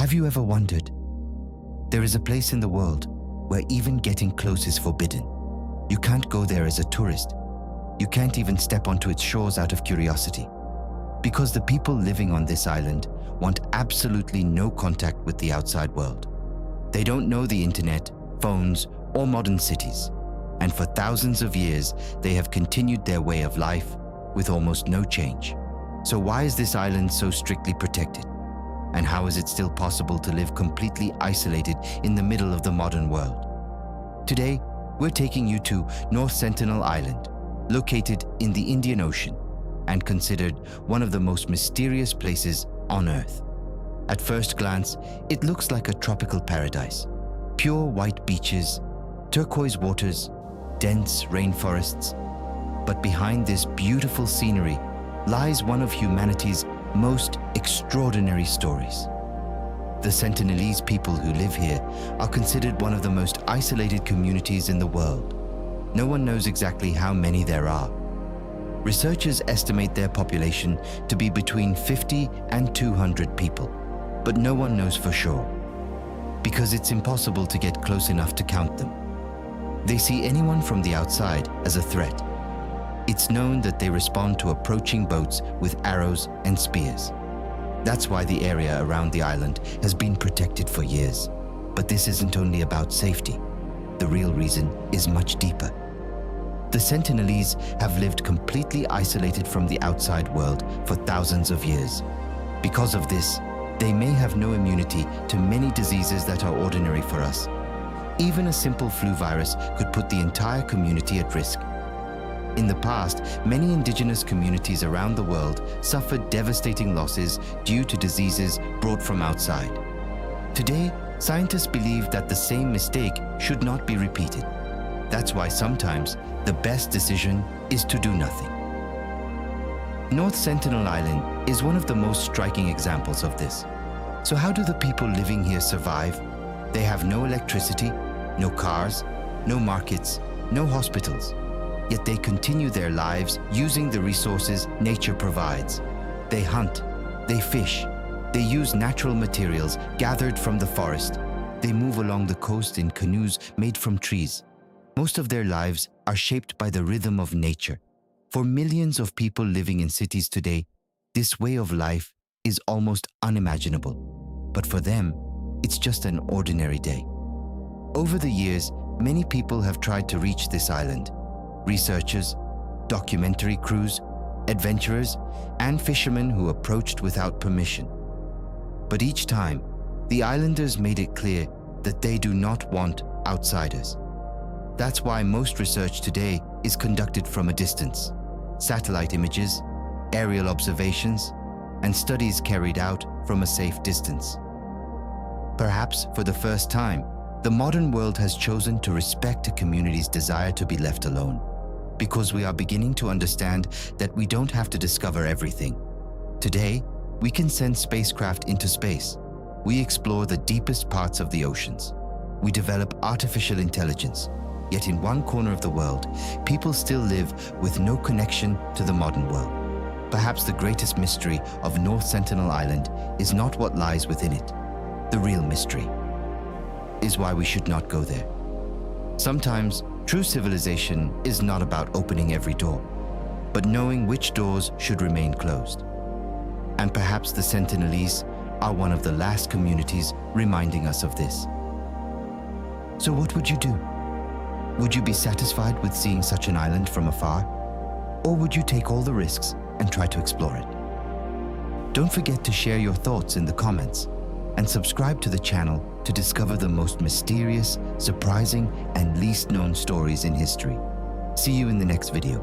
Have you ever wondered? There is a place in the world where even getting close is forbidden. You can't go there as a tourist. You can't even step onto its shores out of curiosity. Because the people living on this island want absolutely no contact with the outside world. They don't know the internet, phones, or modern cities. And for thousands of years, they have continued their way of life with almost no change. So why is this island so strictly protected? And how is it still possible to live completely isolated in the middle of the modern world? Today, we're taking you to North Sentinel Island, located in the Indian Ocean and considered one of the most mysterious places on Earth. At first glance, it looks like a tropical paradise. Pure white beaches, turquoise waters, dense rainforests. But behind this beautiful scenery lies one of humanity's most extraordinary stories. The Sentinelese people who live here are considered one of the most isolated communities in the world. No one knows exactly how many there are. Researchers estimate their population to be between 50 and 200 people, but no one knows for sure, because it's impossible to get close enough to count them. They see anyone from the outside as a threat. It's known that they respond to approaching boats with arrows and spears. That's why the area around the island has been protected for years. But this isn't only about safety. The real reason is much deeper. The Sentinelese have lived completely isolated from the outside world for thousands of years. Because of this, they may have no immunity to many diseases that are ordinary for us. Even a simple flu virus could put the entire community at risk. In the past, many indigenous communities around the world suffered devastating losses due to diseases brought from outside. Today, scientists believe that the same mistake should not be repeated. That's why sometimes the best decision is to do nothing. North Sentinel Island is one of the most striking examples of this. So how do the people living here survive? They have no electricity, no cars, no markets, no hospitals. Yet they continue their lives using the resources nature provides. They hunt, they fish, they use natural materials gathered from the forest. They move along the coast in canoes made from trees. Most of their lives are shaped by the rhythm of nature. For millions of people living in cities today, this way of life is almost unimaginable. But for them, it's just an ordinary day. Over the years, many people have tried to reach this island. Researchers, documentary crews, adventurers, and fishermen who approached without permission. But each time, the islanders made it clear that they do not want outsiders. That's why most research today is conducted from a distance. Satellite images, aerial observations, and studies carried out from a safe distance. Perhaps for the first time, the modern world has chosen to respect a community's desire to be left alone, because we are beginning to understand that we don't have to discover everything. Today, we can send spacecraft into space. We explore the deepest parts of the oceans. We develop artificial intelligence. Yet in one corner of the world, people still live with no connection to the modern world. Perhaps the greatest mystery of North Sentinel Island is not what lies within it. The real mystery is why we should not go there. Sometimes, true civilization is not about opening every door, but knowing which doors should remain closed. And perhaps the Sentinelese are one of the last communities reminding us of this. So what would you do? Would you be satisfied with seeing such an island from afar? Or would you take all the risks and try to explore it? Don't forget to share your thoughts in the comments and subscribe to the channel to discover the most mysterious, surprising, and least known stories in history. See you in the next video.